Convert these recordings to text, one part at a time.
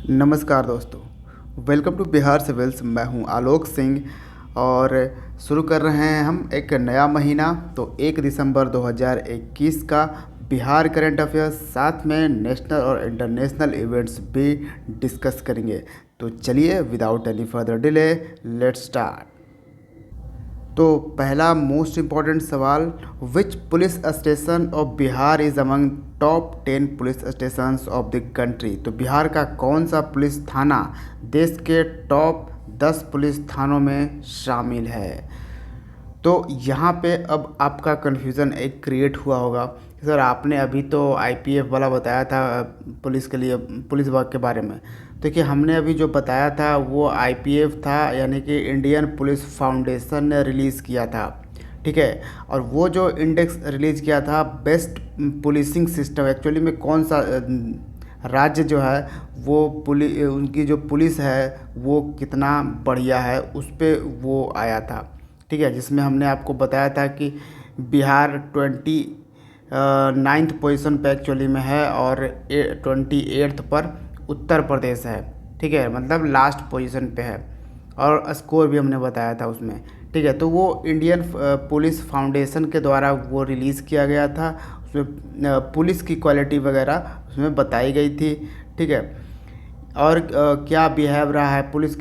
नमस्कार दोस्तों, welcome to Bihar civils. मैं हूं आलोक सिंह और शुरू कर रहे हैं हम एक नया महीना। तो 1 दिसंबर 2021 का बिहार करंट अफेयर्स, साथ में नेशनल और इंटरनेशनल इवेंट्स भी डिस्कस करेंगे। तो चलिए without any further delay let's start. तो पहला मोस्ट इम्पॉर्टेंट सवाल, which police station of Bihar is among top 10 police stations of the country. तो बिहार का कौन सा पुलिस थाना देश के टॉप 10 पुलिस थानों में शामिल है। तो यहाँ पे अब आपका कन्फ्यूज़न एक क्रिएट हुआ होगा, सर आपने अभी तो आईपीएफ वाला बताया था पुलिस के लिए, पुलिस वर्क के बारे में। देखिए हमने अभी जो बताया था वो आईपीएफ था, यानी कि इंडियन पुलिस फाउंडेशन ने रिलीज़ किया था, ठीक है। और वो जो इंडेक्स रिलीज़ किया था बेस्ट पुलिसिंग सिस्टम, एक्चुअली में कौन सा राज्य जो है वो उनकी जो पुलिस है वो कितना बढ़िया है, उस पर वो आया था, ठीक है। जिसमें हमने आपको बताया था कि बिहार 29th पोजीशन पे एक्चुअली में है और 28th पर उत्तर प्रदेश है, ठीक है, मतलब लास्ट पोजीशन पे है। और स्कोर भी हमने बताया था उसमें, ठीक है। तो वो इंडियन पुलिस फाउंडेशन के द्वारा वो रिलीज़ किया गया था। उसमें पुलिस की क्वालिटी वगैरह उसमें बताई गई थी, ठीक है। और क्या बिहेव रहा है पुलिस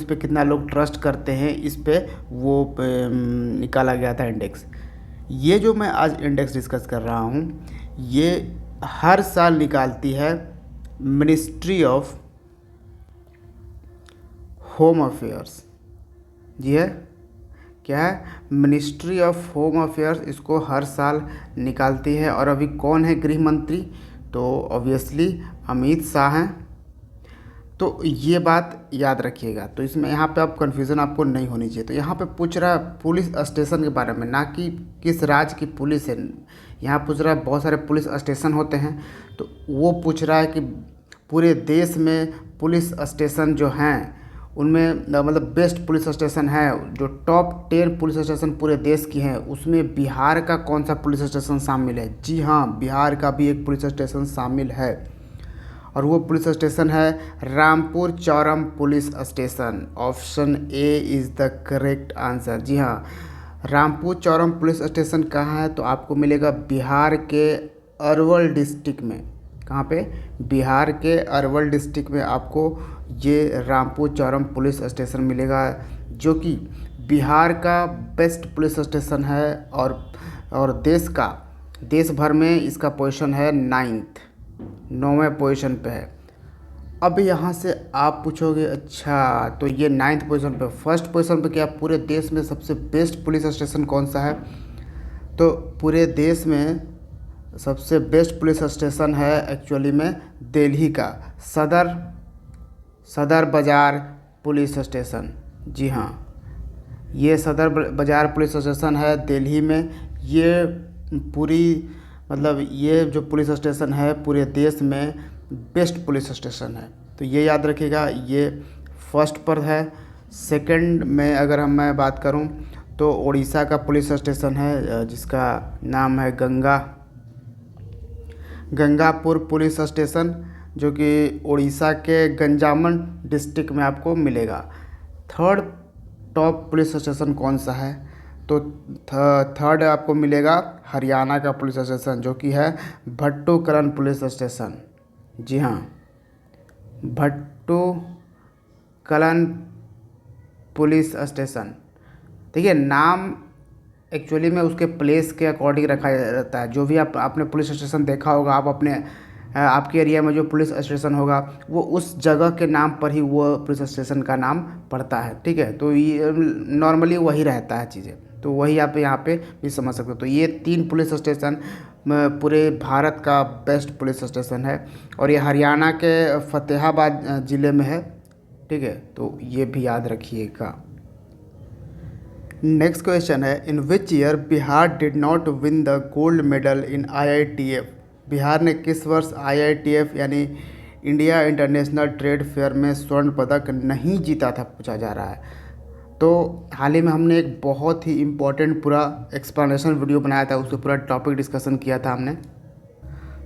पे कितना लोग ट्रस्ट करते हैं, इस पे वो निकाला गया था इंडेक्स। ये जो मैं आज इंडेक्स डिस्कस कर रहा हूँ ये हर साल निकालती है मिनिस्ट्री ऑफ होम अफेयर्स। जी है, क्या है, मिनिस्ट्री ऑफ होम अफेयर्स इसको हर साल निकालती है। और अभी कौन है गृह मंत्री, तो ऑब्वियसली अमित शाह हैं। तो ये बात याद रखिएगा। तो इसमें यहाँ पे आप कन्फ्यूज़न आपको नहीं होनी चाहिए। तो यहाँ पे पूछ रहा है पुलिस स्टेशन के बारे में, ना कि किस राज्य की पुलिस है। यहाँ पूछ रहा है बहुत सारे पुलिस स्टेशन होते हैं, तो वो पूछ रहा है कि पूरे देश में पुलिस स्टेशन जो हैं उनमें मतलब बेस्ट पुलिस स्टेशन है, जो टॉप 10 पुलिस स्टेशन पूरे देश की हैं उसमें बिहार का कौन सा पुलिस स्टेशन शामिल है। जी हाँ, बिहार का भी एक पुलिस स्टेशन शामिल है और वो पुलिस स्टेशन है Rampur Chauram police station. Option A is the correct answer. जी हाँ, रामपुर चौरम पुलिस स्टेशन कहाँ है, तो आपको मिलेगा बिहार के अरवल डिस्ट्रिक्ट में। कहाँ पे, बिहार के अरवल डिस्ट्रिक्ट में आपको ये रामपुर चौरम पुलिस स्टेशन मिलेगा, जो कि बिहार का बेस्ट पुलिस स्टेशन है। और देश भर में इसका पोजीशन है 9वें पोजीशन पे है। अब यहाँ से आप पूछोगे अच्छा तो ये 9th पोजीशन पे, फर्स्ट पोजीशन पे क्या पूरे देश में सबसे बेस्ट पुलिस स्टेशन कौन सा है, तो पूरे देश में सबसे बेस्ट पुलिस स्टेशन है एक्चुअली में दिल्ली का सदर बाज़ार पुलिस स्टेशन। जी हाँ, ये सदर बाज़ार पुलिस स्टेशन है दिल्ली में। ये पूरी मतलब ये जो पुलिस स्टेशन है पूरे देश में बेस्ट पुलिस स्टेशन है। तो ये याद रखिएगा, ये फर्स्ट पर है। सेकंड में अगर मैं बात करूं तो उड़ीसा का पुलिस स्टेशन है जिसका नाम है गंगापुर पुलिस स्टेशन, जो कि उड़ीसा के गंजामन डिस्ट्रिक्ट में आपको मिलेगा। थर्ड टॉप पुलिस स्टेशन कौन सा है, तो थर्ड आपको मिलेगा हरियाणा का पुलिस स्टेशन, जो कि है भट्टूकरण पुलिस स्टेशन। जी हाँ, भट्टूकरण पुलिस स्टेशन। देखिए नाम एक्चुअली में उसके प्लेस के अकॉर्डिंग रखा जाता है। जो भी आपने पुलिस स्टेशन देखा होगा, आपके एरिया में जो पुलिस स्टेशन होगा वो उस जगह के नाम पर ही वो पुलिस स्टेशन का नाम पड़ता है, ठीक है। तो ये नॉर्मली वही रहता है चीज़ें, तो वही आप यहाँ पे भी समझ सकते हो। तो ये 3 पुलिस स्टेशन पूरे भारत का बेस्ट पुलिस स्टेशन है और ये हरियाणा के फतेहाबाद ज़िले में है, ठीक है। तो ये भी याद रखिएगा। नेक्स्ट क्वेश्चन है, in which year Bihar did not win the gold medal in IITF। Bihar ने किस वर्ष IITF यानी इंडिया इंटरनेशनल ट्रेड फेयर में स्वर्ण पदक नहीं जीता था, पूछा जा रहा है। तो हाल ही में हमने एक बहुत ही इम्पोर्टेंट पूरा एक्सप्लेनेशन वीडियो बनाया था, उससे पूरा टॉपिक डिस्कशन किया था हमने।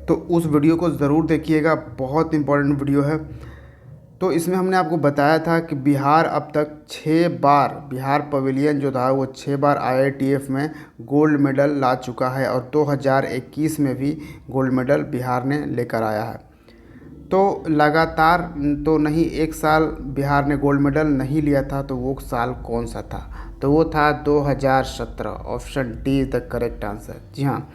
तो उस वीडियो को ज़रूर देखिएगा, बहुत इम्पोर्टेंट वीडियो है। तो इसमें हमने आपको बताया था कि बिहार अब तक 6 बार, बिहार पवेलियन जो था वो 6 बार IITF में गोल्ड मेडल ला चुका है और 2021 में भी गोल्ड मेडल बिहार ने लेकर आया है। तो लगातार तो नहीं, एक साल बिहार ने गोल्ड मेडल नहीं लिया था, तो वो साल कौन सा था? तो वो था 2017। Option D is the correct answer. जी हाँ,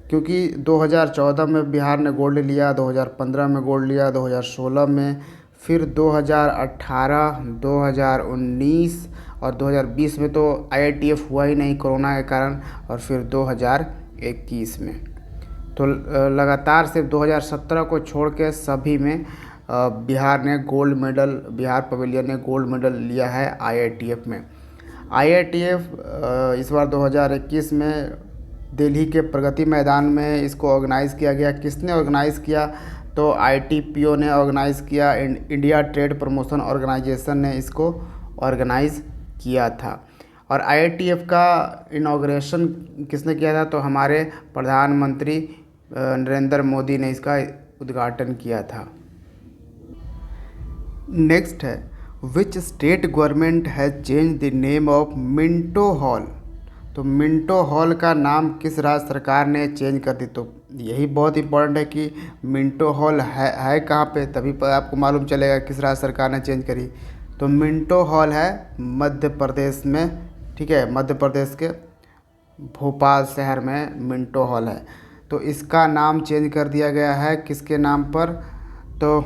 क्योंकि 2014 में बिहार ने गोल्ड लिया, 2015 में गोल्ड लिया, 2016 में, फिर 2018, 2019 और 2020 में तो IITF हुआ ही नहीं कोरोना के कारण, और फिर 2021 में। तो लगातार सिर्फ 2017 को छोड़ के सभी में बिहार ने गोल्ड मेडल, बिहार पवेलियन ने गोल्ड मेडल लिया है IITF में। IITF इस बार 2021 में दिल्ली के प्रगति मैदान में इसको ऑर्गेनाइज़ किया गया। किसने ऑर्गेनाइज़ किया? तो ITPO ने ऑर्गेनाइज़ किया, इंडिया ट्रेड प्रमोशन ऑर्गेनाइजेशन ने इसको ऑर्गेनाइज़ किया था। और IITF का इनॉग्रेशन किसने किया था? तो हमारे प्रधानमंत्री नरेंद्र मोदी ने इसका उद्घाटन किया था। नेक्स्ट है, which state government has change the name of Minto hall? तो मिंटो हॉल का नाम किस राज्य सरकार ने चेंज कर दी? तो यही बहुत इंपॉर्टेंट है कि मिंटो हॉल है कहाँ पे, तभी पर आपको मालूम चलेगा किस राज्य सरकार ने चेंज करी। तो मिंटो हॉल है मध्य प्रदेश में, ठीक है, मध्य प्रदेश के भोपाल शहर में मिंटो हॉल है। तो इसका नाम चेंज कर दिया गया है किसके नाम पर? तो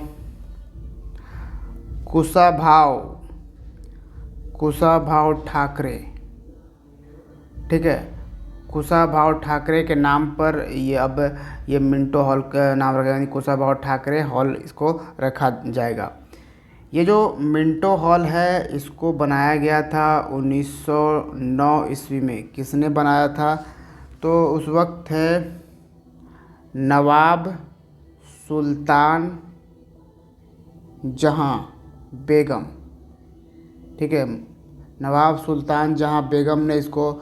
कुशाभाऊ ठाकरे, ठीक है, कुशाभाऊ ठाकरे के नाम पर ये अब ये मिंटो हॉल का नाम रखा, यानी कुशाभाऊ ठाकरे हॉल इसको रखा जाएगा। ये जो मिंटो हॉल है इसको बनाया गया था 1909 ईस्वी में। किसने बनाया था? तो उस वक्त थे नवाब सुल्तान जहां बेगम, ठीक है, नवाब सुल्तान जहां बेगम ने इसको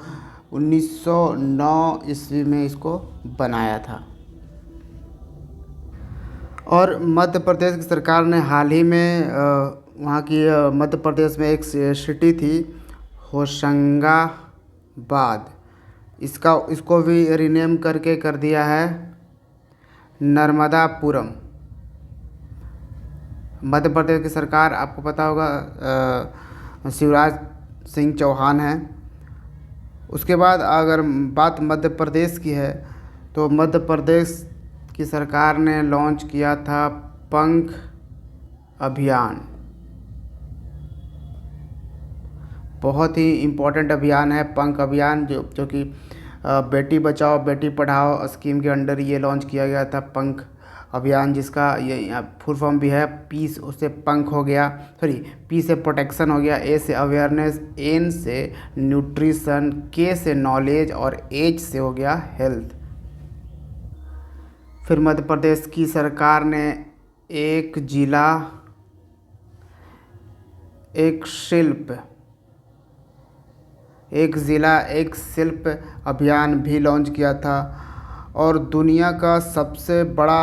1909 ईस्वी में इसको बनाया था। और मध्य प्रदेश की सरकार ने हाल ही में वहाँ की मध्य प्रदेश में एक सिटी थी होशंगाबाद, इसको भी रीनेम करके कर दिया है नर्मदापुरम। मध्य प्रदेश की सरकार, आपको पता होगा, शिवराज सिंह चौहान है। उसके बाद अगर बात मध्य प्रदेश की है तो मध्य प्रदेश की सरकार ने लॉन्च किया था पंख अभियान। बहुत ही इम्पोर्टेंट अभियान है पंख अभियान, जो कि बेटी बचाओ बेटी पढ़ाओ स्कीम के अंडर ये लॉन्च किया गया था पंख अभियान, जिसका ये फुल फॉर्म भी है पीस, उससे पंख हो गया, सॉरी पी से प्रोटेक्शन हो गया, ए से अवेयरनेस, एन से न्यूट्रिशन, के से नॉलेज और एच से हो गया हेल्थ। फिर मध्य प्रदेश की सरकार ने एक जिला एक शिल्प अभियान भी लॉन्च किया था। और दुनिया का सबसे बड़ा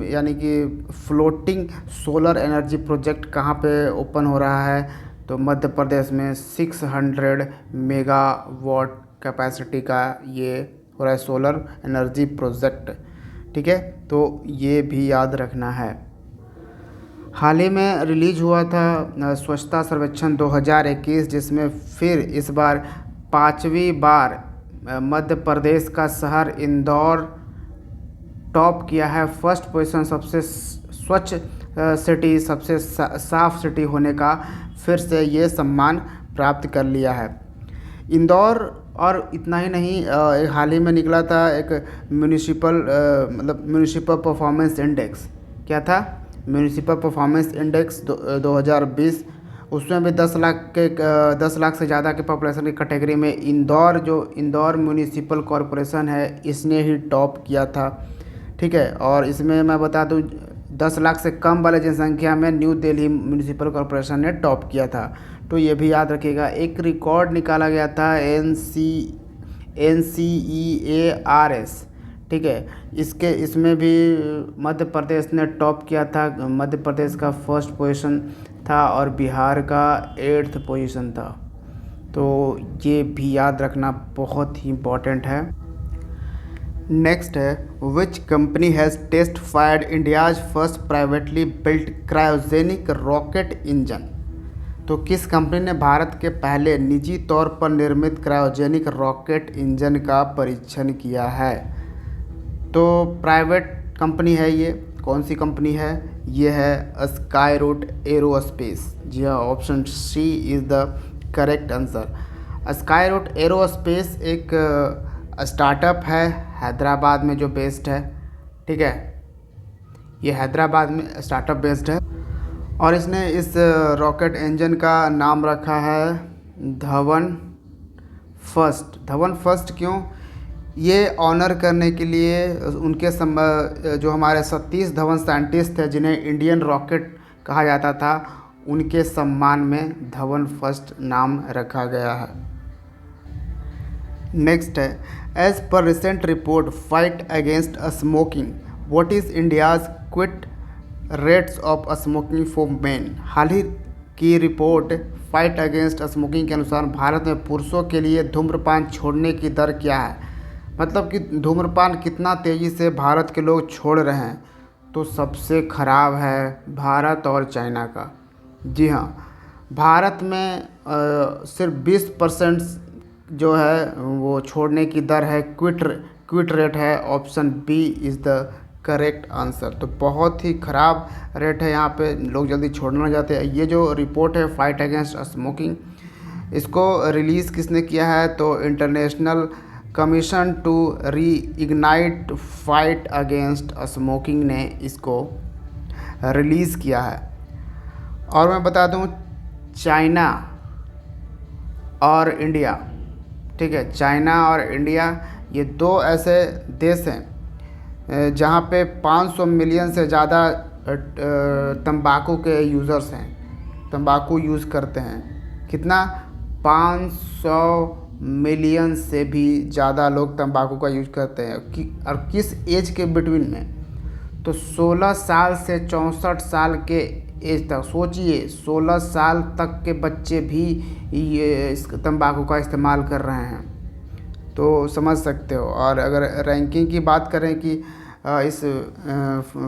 यानी कि फ्लोटिंग सोलर एनर्जी प्रोजेक्ट कहाँ पे ओपन हो रहा है? तो मध्य प्रदेश में 600 मेगावाट कैपेसिटी का ये हो रहा है सोलर एनर्जी प्रोजेक्ट, ठीक है, तो ये भी याद रखना है। हाल ही में रिलीज हुआ था स्वच्छता सर्वेक्षण 2021, जिसमें फिर इस बार 5वीं बार मध्य प्रदेश का शहर इंदौर टॉप किया है, फर्स्ट पोजीशन सबसे स्वच्छ सिटी, सबसे साफ सिटी होने का फिर से ये सम्मान प्राप्त कर लिया है इंदौर। और इतना ही नहीं, हाल ही में निकला था एक म्यूनिसिपल परफॉर्मेंस इंडेक्स। क्या था? Municipal performance index 2020। उसमें भी 10 लाख से ज़्यादा के पॉपुलेशन की कैटेगरी में इंदौर म्यूनिसिपल कॉरपोरेशन है, इसने ही टॉप किया था, ठीक है। और इसमें मैं बता दूं 10 लाख से कम वाले जनसंख्या में न्यू दिल्ली म्यूनिसिपल कॉरपोरेशन ने टॉप किया था। तो ये भी याद रखिएगा। एक रिकॉर्ड निकाला गया था NCEARS ठीक है। इसमें भी मध्य प्रदेश ने टॉप किया था। मध्य प्रदेश का फर्स्ट पोजीशन था और बिहार का 8th पोजीशन था। तो ये भी याद रखना बहुत ही इम्पोर्टेंट है। नेक्स्ट है, which company has test fired India's first privately built cryogenic rocket engine. तो किस कंपनी ने भारत के पहले निजी तौर पर निर्मित क्रायोजेनिक रॉकेट इंजन का परीक्षण किया है? तो प्राइवेट कंपनी है ये। कौन सी कंपनी है? ये है स्काईरूट एरोस्पेस। जी हाँ, option C is the correct answer. Skyroot Aerospace एक स्टार्टअप है हैदराबाद में जो बेस्ड है। ठीक है, ये हैदराबाद में स्टार्टअप बेस्ड है और इसने इस रॉकेट इंजन का नाम रखा है धवन फर्स्ट। धवन फर्स्ट क्यों? ये ऑनर करने के लिए उनके जो हमारे सतीश धवन साइंटिस्ट थे जिन्हें इंडियन रॉकेट कहा जाता था, उनके सम्मान में धवन फर्स्ट नाम रखा गया है। नेक्स्ट है, as per recent report fight against smoking what is India's quit rates of smoking for men. हाल ही की रिपोर्ट फाइट अगेंस्ट स्मोकिंग के अनुसार भारत में पुरुषों के लिए धूम्रपान छोड़ने की दर क्या है? मतलब कि धूम्रपान कितना तेज़ी से भारत के लोग छोड़ रहे हैं। तो सबसे ख़राब है भारत और चाइना का। जी हाँ, भारत में सिर्फ 20% जो है वो छोड़ने की दर है, क्विट रेट है। Option b is the correct answer. तो बहुत ही ख़राब रेट है, यहाँ पे लोग जल्दी छोड़ना चाहते हैं। ये जो रिपोर्ट है फाइट अगेंस्ट स्मोकिंग, इसको रिलीज़ किसने किया है? तो international commission to reignite fight against smoking ने इसको रिलीज़ किया है। और मैं बता दूं, चाइना और इंडिया, ठीक है, चाइना और इंडिया ये दो ऐसे देश हैं जहाँ पे 500 मिलियन से ज़्यादा तंबाकू के यूज़र्स हैं, तंबाकू यूज़ करते हैं। कितना? 500 मिलियन से भी ज़्यादा लोग तंबाकू का यूज़ करते हैं। और किस एज के बिटवीन में? तो 16 साल से 64 साल के एज तक। सोचिए, 16 साल तक के बच्चे भी ये इस तंबाकू का इस्तेमाल कर रहे हैं, तो समझ सकते हो। और अगर रैंकिंग की बात करें कि इस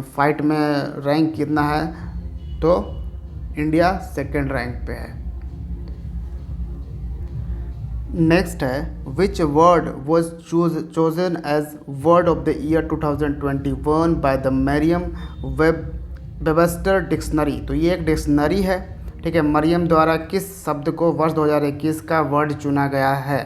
फाइट में रैंक कितना है, तो इंडिया 2nd रैंक पे है। नेक्स्ट है, which word was chosen as word of the year 2021 by the Merriam Webster dictionary. तो ये एक डिक्शनरी है, ठीक है। मरियम द्वारा किस शब्द को वर्ष 2021 का वर्ड चुना गया है?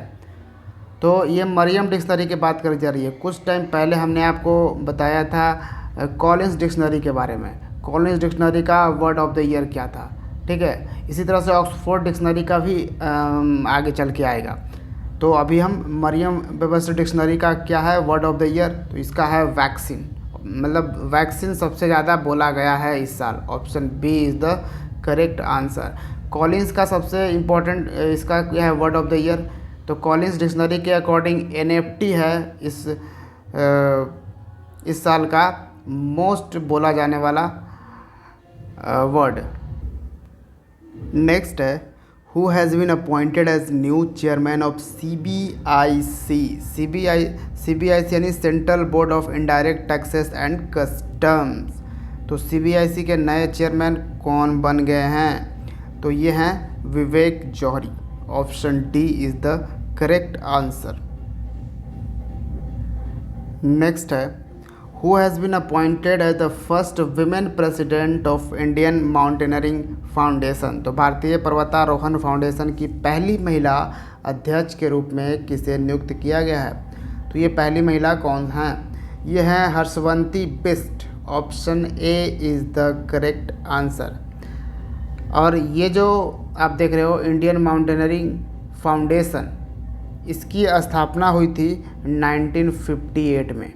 तो ये मरियम डिक्शनरी की बात करी जा रही है। कुछ टाइम पहले हमने आपको बताया था कॉलिंस डिक्शनरी के बारे में। कॉलिंस डिक्शनरी का वर्ड ऑफ द ईयर क्या था, ठीक है। इसी तरह से ऑक्सफोर्ड डिक्शनरी का भी आगे चल के आएगा। तो अभी हम मरियम वेबस्टर डिक्शनरी का क्या है वर्ड ऑफ द ईयर? तो इसका है वैक्सीन। मतलब वैक्सीन सबसे ज़्यादा बोला गया है इस साल। Option b is the correct answer. Collins का सबसे इम्पोर्टेंट इसका क्या है वर्ड ऑफ द ईयर? तो कॉलिंस डिक्शनरी के अकॉर्डिंग NFT है इस साल का मोस्ट बोला जाने वाला वर्ड। नेक्स्ट है, who has been appointed as new chairman of CBIC। CBIC यानी central board of indirect taxes and customs. तो CBIC के नए चेयरमैन कौन बन गए हैं? तो ये हैं Vivek Johri. Option D is the correct answer. Next है, who has been appointed as the first women president of Indian mountaineering foundation. तो भारतीय पर्वतारोहण फाउंडेशन की पहली महिला अध्यक्ष के रूप में किसे नियुक्त किया गया है? तो ये पहली महिला कौन है? ये है Harshwanti Bisht. Option A is the correct answer. और ये जो आप देख रहे हो इंडियन माउंटेनियरिंग फाउंडेशन, इसकी स्थापना हुई थी 1958 में,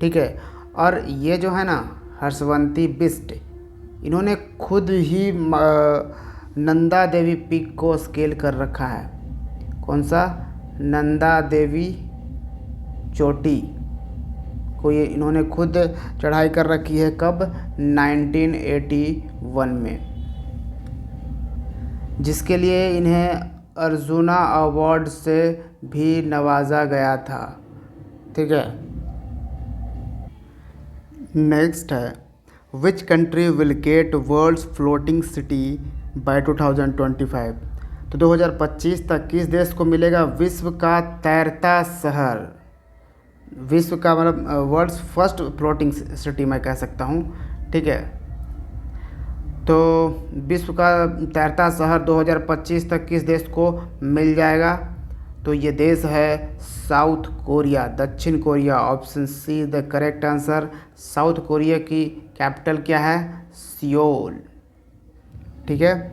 ठीक है। और ये जो है ना हर्षवंती बिष्ट, इन्होंने खुद ही नंदा देवी पीक को स्केल कर रखा है। कौन सा? नंदा देवी चोटी, इसको ये इन्होंने खुद चढ़ाई कर रखी है। कब? 1981 में, जिसके लिए इन्हें अर्जुना अवार्ड से भी नवाजा गया था। ठीक है। नेक्स्ट है, which country will get world's floating city by 2025? तो 2025 तक किस देश को मिलेगा विश्व का तैरता शहर? विश्व का मतलब वर्ल्ड्स फर्स्ट फ्लोटिंग सिटी मैं कह सकता हूँ। ठीक है। तो विश्व का तैरता शहर 2025 तक किस देश को मिल जाएगा? तो ये देश है साउथ कोरिया, दक्षिण Korea. Option c is the correct answer. South Korea की कैपिटल क्या है? सियोल। ठीक है।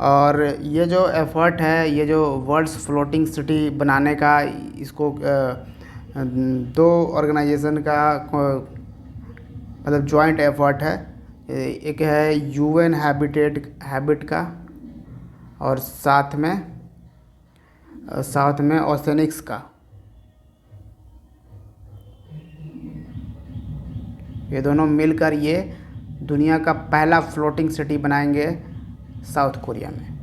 और ये जो एफर्ट है, ये जो वर्ल्ड्स फ्लोटिंग सिटी बनाने का, इसको दो ऑर्गेनाइजेशन का मतलब जॉइंट एफर्ट है। एक है यूएन हैबिट का, और साथ में ओसेनिक्स का। ये दोनों मिलकर ये दुनिया का पहला फ्लोटिंग सिटी बनाएंगे साउथ कोरिया में।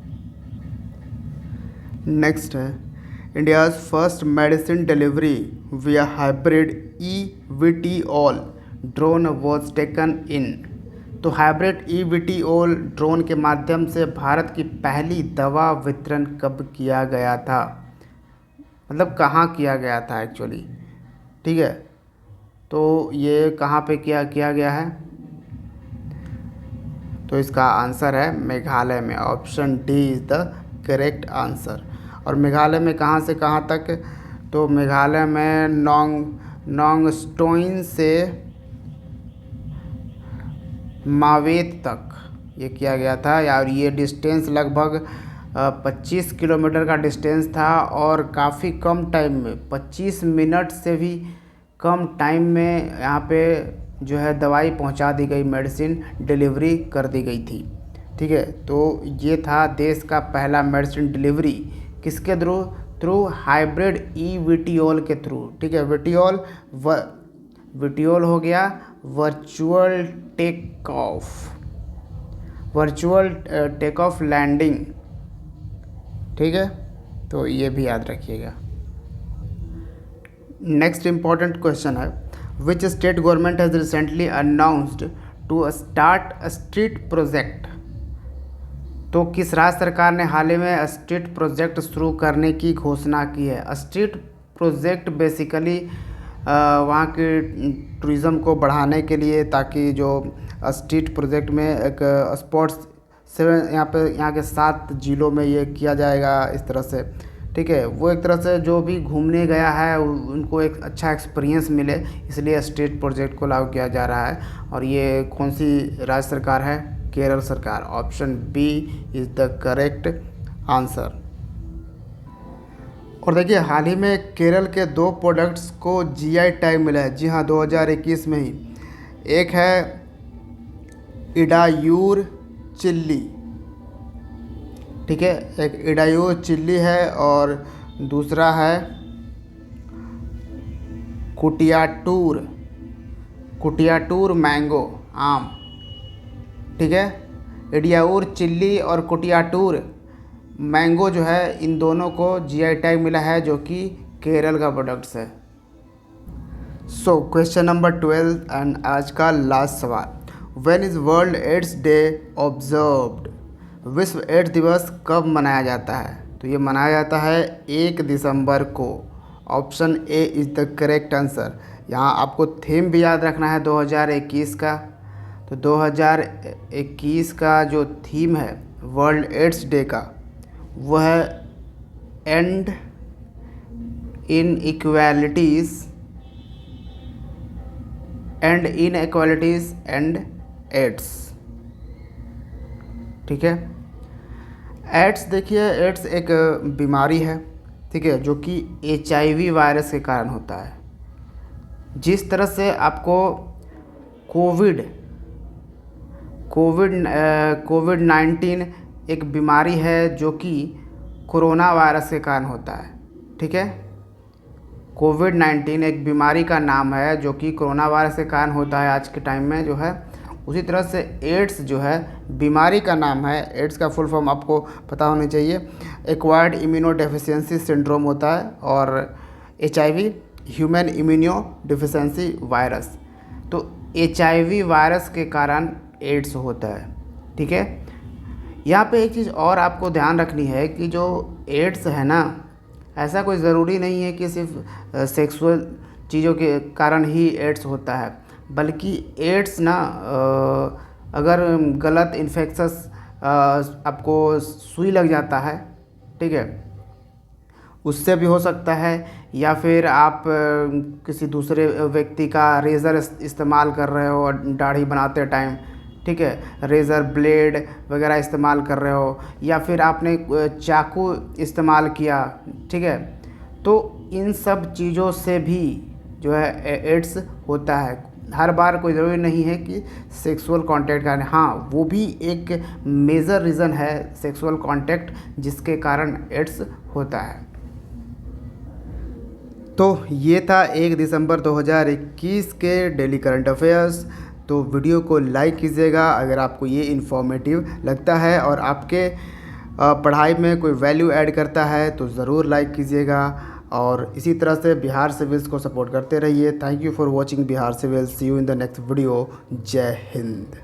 नेक्स्ट है, इंडियाज़ फर्स्ट मेडिसिन डिलीवरी विया hybrid eVTOL drone was taken in. तो हाइब्रिड eVTOL ड्रोन के माध्यम से भारत की पहली दवा वितरण कब किया गया था? मतलब कहाँ किया गया था एक्चुअली। ठीक है। तो ये कहाँ पे किया गया है? तो इसका आंसर है मेघालय में। Option D is the correct answer. और मेघालय में कहाँ से कहाँ तक? तो मेघालय में नोंगस्टोइन से मावेत तक ये किया गया था यार। ये डिस्टेंस लगभग 25 किलोमीटर का डिस्टेंस था, और काफ़ी कम टाइम में, 25 मिनट से भी कम टाइम में यहाँ पे जो है दवाई पहुँचा दी गई, मेडिसिन डिलीवरी कर दी गई थी। ठीक है। तो ये था देश का पहला मेडिसिन डिलीवरी किसके थ्रू? हाइब्रिड eVTOL के थ्रू। ठीक है। विटियोल हो गया वर्चुअल टेक ऑफ लैंडिंग। ठीक है। तो ये भी याद रखिएगा। नेक्स्ट इम्पॉर्टेंट क्वेश्चन है, which state government has recently announced to start a street project? तो किस राज्य सरकार ने हाल ही में स्ट्रीट प्रोजेक्ट शुरू करने की घोषणा की है? स्ट्रीट प्रोजेक्ट बेसिकली वहाँ के टूरिज़्म को बढ़ाने के लिए, ताकि जो स्ट्रीट प्रोजेक्ट में एक स्पॉट्स 7 यहाँ के 7 जिलों में ये किया जाएगा इस तरह से। ठीक है। वो एक तरह से जो भी घूमने गया है उनको एक अच्छा एक्सपीरियंस मिले, इसलिए स्ट्रीट प्रोजेक्ट को लागू किया जा रहा है। और ये कौन सी राज्य सरकार है? केरल सरकार। Option b is the correct answer. और देखिए, हाल ही में केरल के 2 प्रोडक्ट्स को जीआई टैग मिला है। जी हाँ, 2021 में ही। एक है इडायूर चिल्ली। ठीक है, एक इडायूर चिल्ली है, और दूसरा है कुटियाटूर मैंगो आम। ठीक है। इडायूर चिल्ली और कुटियाटूर मैंगो जो है, इन दोनों को जीआई टैग मिला है, जो कि केरल का प्रोडक्ट्स है। सो क्वेश्चन नंबर 12 एंड आज का लास्ट सवाल, when is World AIDS Day observed? विश्व एड्स दिवस कब मनाया जाता है? तो ये मनाया जाता है 1 दिसंबर को। Option A is the correct answer. यहाँ आपको थीम भी याद रखना है 2021 का। तो 2021 का जो थीम है वर्ल्ड एड्स डे का, वो है एंड इनइक्वालिटीज़ एंड एड्स। ठीक है। एड्स, देखिए, एड्स एक बीमारी है, ठीक है, जो कि HIV वायरस के कारण होता है। जिस तरह से आपको कोविड-19 एक बीमारी है जो कि कोरोना वायरस के कारण होता है। ठीक है। कोविड-19 एक बीमारी का नाम है जो कि कोरोना वायरस के कारण होता है आज के टाइम में जो है। उसी तरह से एड्स जो है बीमारी का नाम है। एड्स का फुल फॉर्म आपको पता होनी चाहिए। एक्वायर्ड इम्यूनो डेफिशिएंसी सिंड्रोम होता है, और HIV human immuno deficiency virus. तो HIV वायरस के कारण एड्स होता है, ठीक है। यहाँ पे एक चीज़ और आपको ध्यान रखनी है कि जो एड्स है ना, ऐसा कोई ज़रूरी नहीं है कि सिर्फ सेक्सुअल चीज़ों के कारण ही एड्स होता है, बल्कि एड्स ना अगर गलत इन्फेक्शस आपको सुई लग जाता है, ठीक है, उससे भी हो सकता है। या फिर आप किसी दूसरे व्यक्ति का रेज़र इस्तेमाल कर रहे हो और दाढ़ी बनाते टाइम, ठीक है, रेज़र ब्लेड वगैरह इस्तेमाल कर रहे हो, या फिर आपने चाकू इस्तेमाल किया, ठीक है, तो इन सब चीज़ों से भी जो है एड्स होता है। हर बार कोई ज़रूरी नहीं है कि सेक्सुअल कांटेक्ट का, हाँ वो भी एक मेजर रीज़न है सेक्सुअल कांटेक्ट जिसके कारण एड्स होता है। तो ये था 1 दिसंबर 2021 के डेली करंट अफेयर्स। तो वीडियो को लाइक कीजिएगा अगर आपको ये इन्फॉर्मेटिव लगता है और आपके पढ़ाई में कोई वैल्यू ऐड करता है तो ज़रूर लाइक कीजिएगा। और इसी तरह से बिहार सिविल्स को सपोर्ट करते रहिए। Thank you for watching Bihar civils. See you in the next video. Jai Hind.